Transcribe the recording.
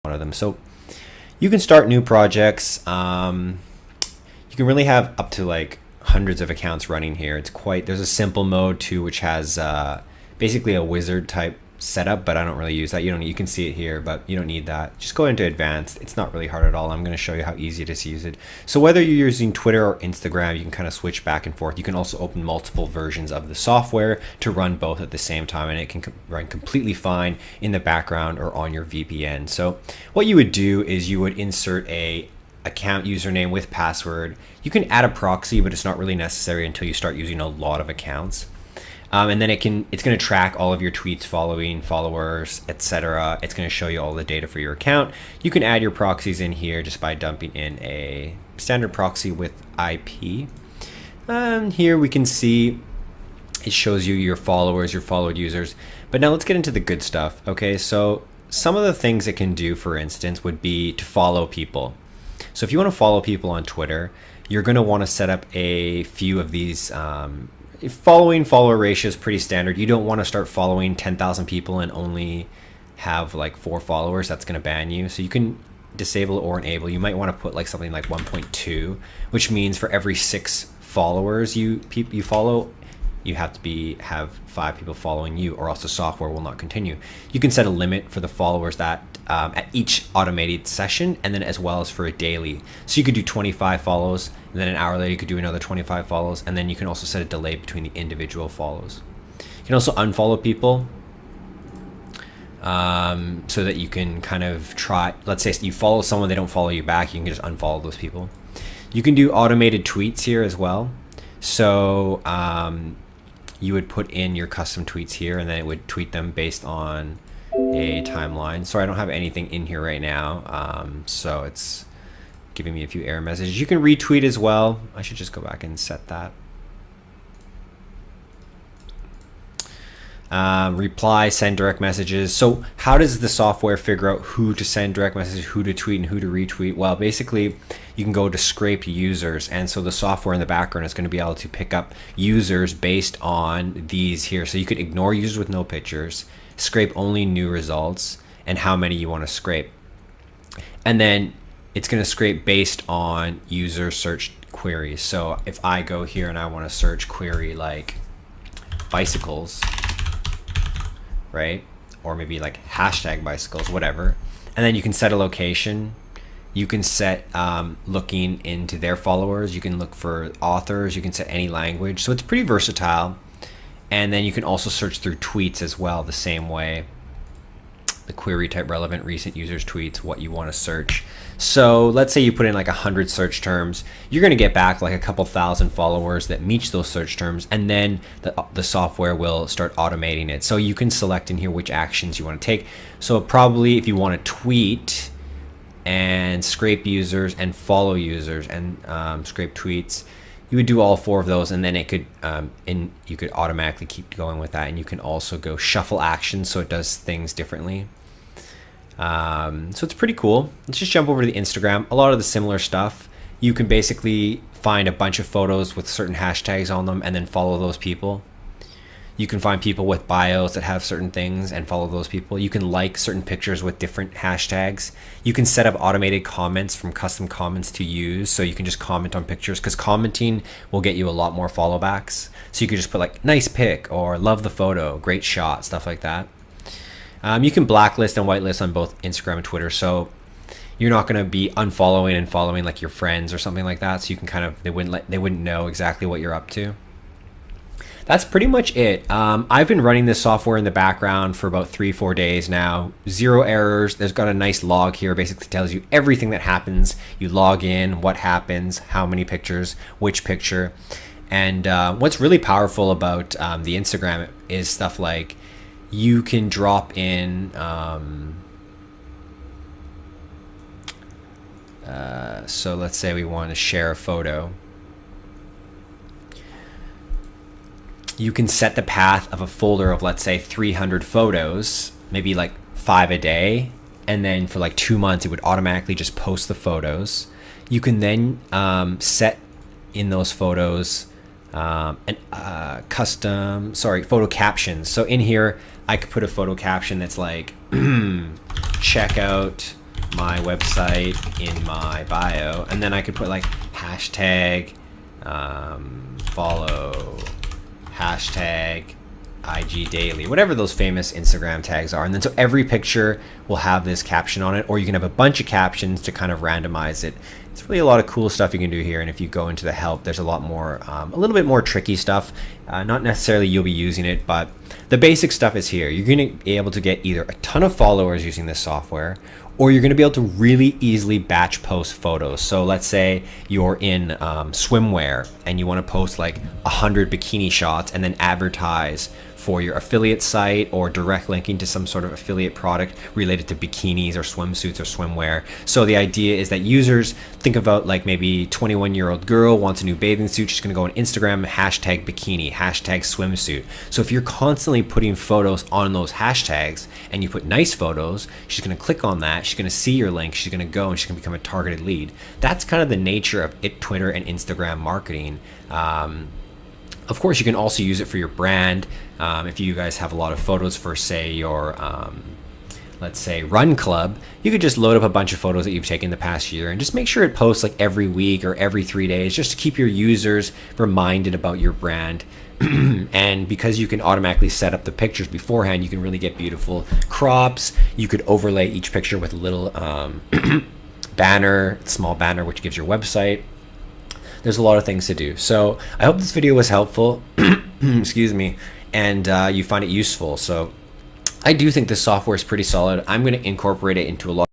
one of them. So you can start new projects. You can really have up to like hundreds of accounts running here. There's a simple mode too, which has basically a wizard type setup, but I don't really use that. You can see it here, but you don't need that. Just go into advanced. It's not really hard at all. I'm going to show you how easy it is to use it. So whether you're using Twitter or Instagram, you can kind of switch back and forth. You can also open multiple versions of the software to run both at the same time, and it can run completely fine in the background or on your VPN. So what you would do is you would insert a account username with password. You can add a proxy, but it's not really necessary until you start using a lot of accounts. And then it's going to track all of your tweets, followers, etc. It's going to show you all the data for your account. You can add your proxies in here just by dumping in a standard proxy with IP. Here we can see it shows you your followers, your followed users. But now let's get into the good stuff. Okay, so some of the things it can do, for instance, would be to follow people. So if you want to follow people on Twitter, you're going to want to set up a few of these. Follower ratio is pretty standard. You don't want to start following 10,000 people and only have like 4 followers. That's going to ban you. So you can disable or enable. You might want to put like something like 1.2, which means for every 6 followers you follow, you have to have 5 people following you, or else the software will not continue. You can set a limit for the followers that at each automated session, and then as well as for a daily. So you could do 25 follows, and then an hour later you could do another 25 follows, and then you can also set a delay between the individual follows. You can also unfollow people, so that you can kind of try, let's say you follow someone, they don't follow you back, you can just unfollow those people. You can do automated tweets here as well. So you would put in your custom tweets here, and then it would tweet them based on a timeline. Sorry, I don't have anything in here right now, so it's giving me a few error messages. You can retweet as well. I should just go back and set that. Reply, send direct messages. So how does the software figure out who to send direct messages, who to tweet, and who to retweet? Well, basically you can go to scrape users, and so the software in the background is going to be able to pick up users based on these here. So you could ignore users with no pictures, scrape only new results, and how many you want to scrape. And then it's going to scrape based on user search queries. So if I go here and I want to search query like bicycles, right? Or maybe like hashtag bicycles, whatever. And then you can set a location. You can set looking into their followers. You can look for authors. You can set any language. So it's pretty versatile. And then you can also search through tweets as well the same way. The query type relevant recent users tweets, what you want to search. So let's say you put in like 100 search terms, you're going to get back like a couple thousand followers that meet those search terms, and then the software will start automating it. So you can select in here which actions you want to take. So probably if you want to tweet and scrape users and follow users and scrape tweets, you would do all 4 of those, and then it could you could automatically keep going with that. And you can also go shuffle actions, so it does things differently. So it's pretty cool. Let's just jump over to the Instagram. A lot of the similar stuff. You can basically find a bunch of photos with certain hashtags on them and then follow those people. You can find people with bios that have certain things and follow those people. You can like certain pictures with different hashtags. You can set up automated comments from custom comments to use. So you can just comment on pictures, because commenting will get you a lot more follow backs. So you could just put like nice pic or love the photo, great shot, stuff like that. You can blacklist and whitelist on both Instagram and Twitter. So you're not going to be unfollowing and following like your friends or something like that. So you can kind of, they wouldn't know exactly what you're up to. That's pretty much it. I've been running this software in the background for about 3-4 days now. 0 errors. There's got a nice log here, basically tells you everything that happens. You log in, what happens, how many pictures, which picture. And what's really powerful about the Instagram is stuff like you can drop in so let's say we want to share a photo. You can set the path of a folder of, let's say, 300 photos, maybe like 5 a day, and then for like 2 months it would automatically just post the photos. You can then set in those photos custom photo captions. So in here I could put a photo caption that's like check out my website in my bio, and then I could put like hashtag follow, hashtag IG daily, whatever those famous Instagram tags are. And then so every picture will have this caption on it, or you can have a bunch of captions to kind of randomize it. It's really a lot of cool stuff you can do here. And if you go into the help, there's a lot more, a little bit more tricky stuff. Not necessarily you'll be using it, but the basic stuff is here. You're going to be able to get either a ton of followers using this software, or you're going to be able to really easily batch post photos. So let's say you're in swimwear and you want to post like 100 bikini shots and then advertise for your affiliate site or direct linking to some sort of affiliate product related to bikinis or swimsuits or swimwear. So the idea is that users think about like maybe 21-year-old girl wants a new bathing suit. She's going to go on Instagram, hashtag bikini, hashtag swimsuit. So if you're constantly putting photos on those hashtags and you put nice photos, she's going to click on that. She's going to see your link. She's going to go and she's going to become a targeted lead. That's kind of the nature of Twitter and Instagram marketing. Of course, you can also use it for your brand. If you guys have a lot of photos for, say, your, let's say, run club, you could just load up a bunch of photos that you've taken the past year and just make sure it posts like every week or every 3 days, just to keep your users reminded about your brand. And because you can automatically set up the pictures beforehand, you can really get beautiful crops. You could overlay each picture with a little banner, small banner, which gives your website. There's a lot of things to do. So I hope this video was helpful, excuse me, and you find it useful. So I do think this software is pretty solid. I'm going to incorporate it into a lot